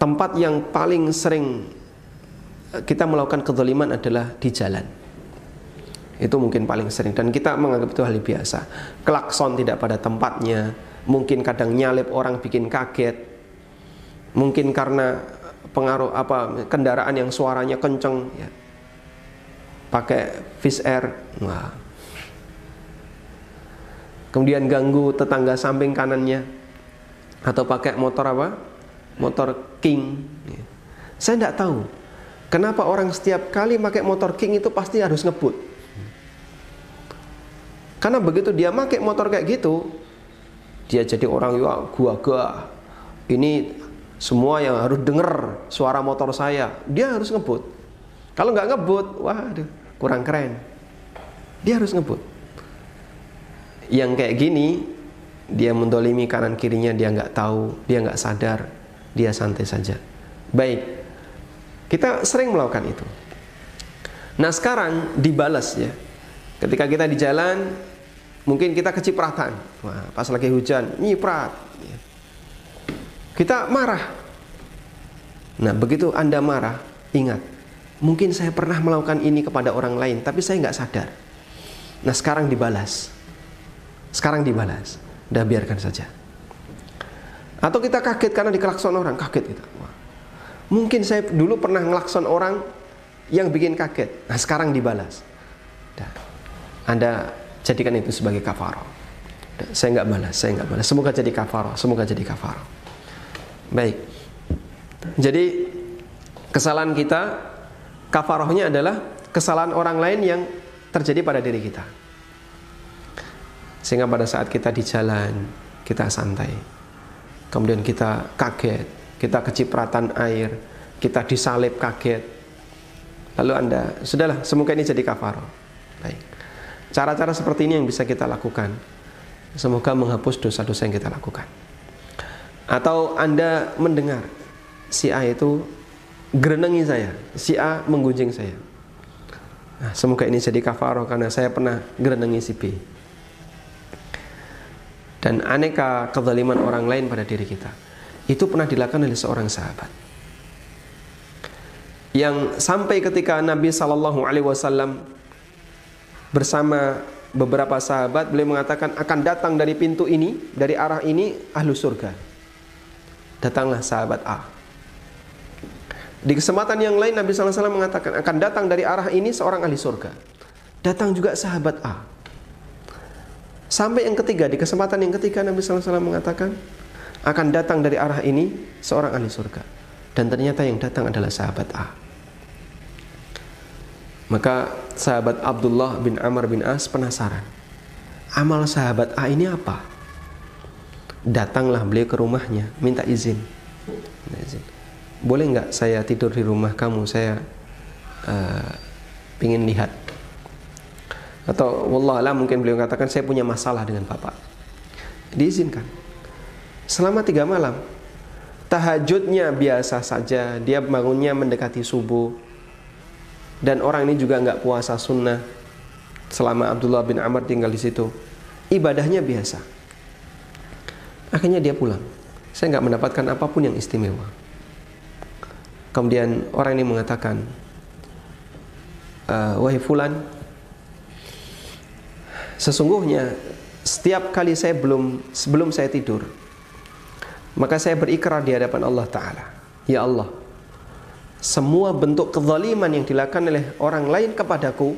tempat yang paling sering kita melakukan kezaliman adalah di jalan. Itu mungkin paling sering, dan kita menganggap itu hal biasa. Klakson tidak pada tempatnya, mungkin kadang nyalip orang bikin kaget, mungkin karena pengaruh kendaraan yang suaranya kenceng ya, pakai fish air, nah. Kemudian ganggu tetangga samping kanannya, atau pakai motor motor king ya. Saya tidak tahu kenapa orang setiap kali pakai motor king itu pasti harus ngebut. Karena begitu dia pakai motor kayak gitu, dia jadi orang ya gua. Ini semua yang harus denger suara motor saya, dia harus ngebut. Kalau nggak ngebut, waduh, kurang keren. Dia harus ngebut. Yang kayak gini, dia mendolimi kanan kirinya, dia nggak tahu, dia nggak sadar, dia santai saja. Baik, kita sering melakukan itu. Nah sekarang dibalas ya. Ketika kita di jalan, mungkin kita kecipratan. Wah, pas lagi hujan, nyiprat. Kita marah. Nah, begitu Anda marah, ingat, mungkin saya pernah melakukan ini kepada orang lain, tapi saya nggak sadar. Nah, sekarang dibalas. Udah biarkan saja. Atau kita kaget karena dikelakson orang, kaget kita. Wah, mungkin saya dulu pernah ngelakson orang yang bikin kaget. Nah, sekarang dibalas. Nah, Anda jadikan itu sebagai kafarah. Saya nggak balas. Semoga jadi kafarah. Baik. Jadi kesalahan kita, kafarahnya adalah kesalahan orang lain yang terjadi pada diri kita. Sehingga pada saat kita di jalan, kita santai. Kemudian kita kaget, kita kecipratan air, kita disalib kaget. Lalu Anda, sudahlah, semoga ini jadi kafarah. Baik. Cara-cara seperti ini yang bisa kita lakukan. Semoga menghapus dosa-dosa yang kita lakukan. Atau Anda mendengar si A itu gerenengi saya, si A menggunjing saya. Nah, semoga ini jadi kafarah karena saya pernah gerenengi si B. Dan aneka kezaliman orang lain pada diri kita. Itu pernah dilakukan oleh seorang sahabat. Yang sampai ketika Nabi SAW bersama beberapa sahabat, beliau mengatakan akan datang dari pintu ini, dari arah ini ahlu surga. Datanglah sahabat A. Di kesempatan yang lain Nabi SAW mengatakan akan datang dari arah ini seorang ahli surga. Datang juga sahabat A. Sampai yang ketiga, di kesempatan yang ketiga Nabi SAW mengatakan akan datang dari arah ini seorang ahli surga. Dan ternyata yang datang adalah sahabat A. Maka sahabat Abdullah bin Amr bin As penasaran, amal sahabat A ini apa? Datanglah beliau ke rumahnya, minta izin. Boleh nggak saya tidur di rumah kamu? Saya ingin lihat. Atau wallahualam mungkin beliau katakan saya punya masalah dengan bapak. Diizinkan. Selama 3 malam. Tahajudnya biasa saja, dia bangunnya mendekati subuh. Dan orang ini juga nggak puasa sunnah selama Abdullah bin Amr tinggal di situ. Ibadahnya biasa. Akhirnya dia pulang. Saya nggak mendapatkan apapun yang istimewa. Kemudian orang ini mengatakan, wahai fulan, sesungguhnya setiap kali sebelum saya tidur, maka saya berikrar di hadapan Allah Ta'ala, ya Allah, semua bentuk kezaliman yang dilakukan oleh orang lain kepadaku,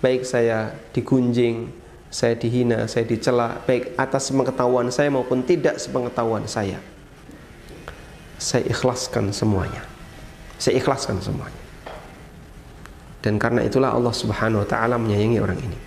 baik saya digunjing, saya dihina, saya dicela, baik atas sepengetahuan saya maupun tidak sepengetahuan saya ikhlaskan semuanya. Dan karena itulah Allah Subhanahu wa ta'ala menyayangi orang ini.